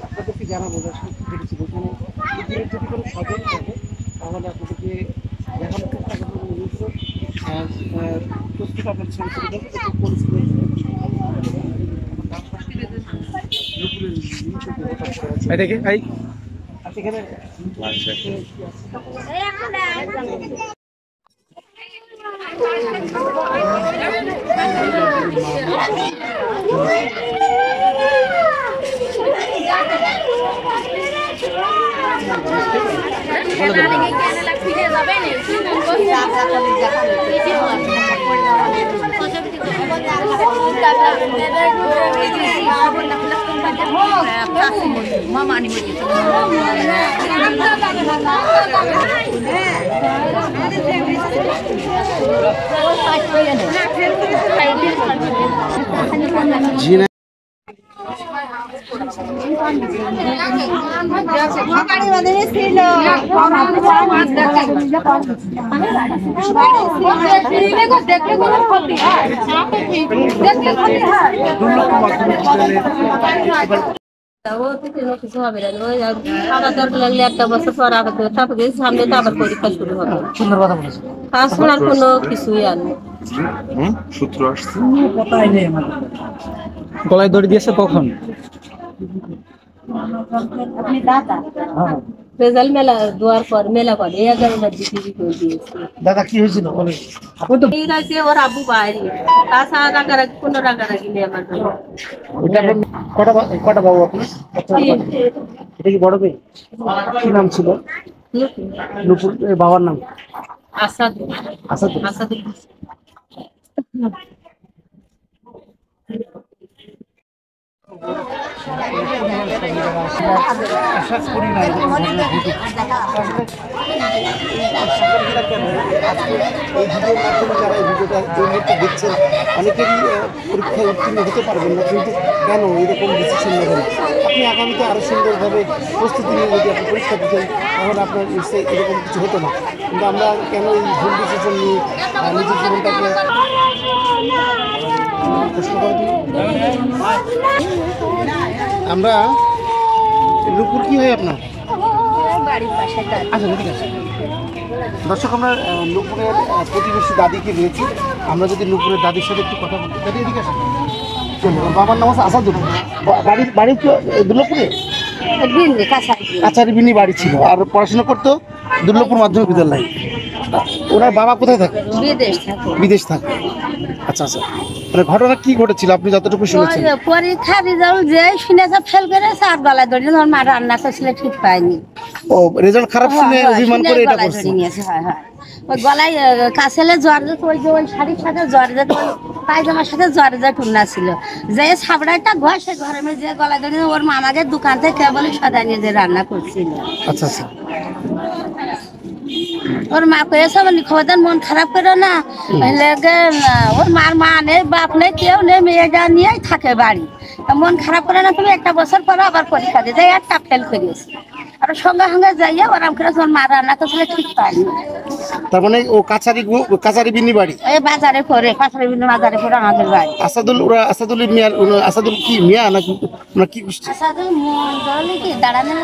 আপনাদেরকে জানাবো দেখেছি ওখানে যদি কোনো সদর থাকে তাহলে আপনাদেরকে দেখানোর চেষ্টা করবো প্রস্তুত আপনার ছবি সেখানে জিনা কিছু হবে না খাবার দরকার লাগলে একটা বছর পর আবার তারপরে সামনে তো আবার পরীক্ষা শুরু হবে। সুন্দর কথা বলেছে। পড়াশোনার কোনো কিছুই আর নেই। সূত্র আসছে গলায় দড়ি দিয়েছে কখন? রেজাল্ট মেলা দেওয়ার পর মেলা পরে 11টার দিকে দিয়েছে। দাদা কি হয়েছিল? এই রাতে ওর আব্বু বাইরে তাছাড়া রাগারাগি কোনো রাগারাগি নেই আমার। কটা বাবু আপনার? এটা কি বড় মেয়ে? কি নাম ছিল? নুপুর। বাবার নাম? আসাদ। আসাদ। আসাদ। আশা করি না এই ভিডিওর মাধ্যমে যারা এই ভিডিওটা দেখছেন অনেকেরই পরীক্ষায় উত্তীর্ণ হতে পারবেন না, কিন্তু কেন এরকম ডিসিশন নেবেন? আপনি আগামীতে আরও সুন্দরভাবে প্রস্তুতি নিয়ে যদি আপনি পরীক্ষা দিতেন তাহলে আপনার নিশ্চয়ই এরকম কিছু হতো না। কিন্তু আমরা কেন এই ভুল ডিসিশন নিয়ে নিজের জীবনটাকে প্রশ্ন করে দিই? আমরা নুপুর কি হয় আপনার? আচ্ছা ঠিক আছে। দর্শক, আমরা নুপুরের প্রতিবেশী দাদিকে রয়েছি। আমরা যদি নুপুরের দাদির সাথে একটু কথা বলতে দাদি এদিকে আসেন। বাবার নাম আছে আসাদুল। বাড়ি তো দুর্লভপুরে? কাছারি বিনি বাড়ি ছিল, আর পড়াশোনা করতো দুর্লভপুর মাধ্যমিক বিদ্যালয়। ওনার বাবা কোথায় থাকে? বিদেশ থাকে। আচ্ছা আচ্ছা, মানে ঘটনা কি ঘটেছিল আপনি যতটুকু শুনেছেন? পরীক্ষা রেজাল্ট যে শুনেছে ফেল করেছে আর গলায় ধরে ওর মা রান্না করছিল ঠিক পায়নি। ও রেজাল্ট খারাপ শুনে অভিমান করে এটা করছে? ওই গলায় কাছেলে জ্বর যেত, ওই যে ওই শাড়ির সাথে জ্বর যেত, ওই পায়জামার সাথে জ্বর যে টুন্না ছিল, যে সাবড়াটা ঘর সে ঘরে যে গলায় ধরে ওর মামাদের দোকান থেকে কেবল সদা নিয়ে যে রান্না করছিল। আচ্ছা আচ্ছা। ওর মা কয়েছে বলি খবরদার মন খারাপ করে না, ওর মার মা নেই বাপ নেই কেউ নেই, মেয়েটা নিয়েই থাকে বাড়ি। মন খারাপ করে না, তুমি একটা বছর পরে আবার পরীক্ষা দিতে একটা ফেল করিয়েছে। আর সঙ্গে সঙ্গে যাইয়া ওরাম করে ওর মা রান্না করছিল ঠিক পায়নি। তার মানে ও কাছারি বিনি বাড়ি? এই বাজারে পরে কাছারি বিনি বাজারে পরে আমাদের বাড়ি। আসাদুল, ওরা আসাদুলের মিয়া, আসাদুল কি মিয়া নাকি কি? আসাদুল মন্ডল কি দাঁড়ানো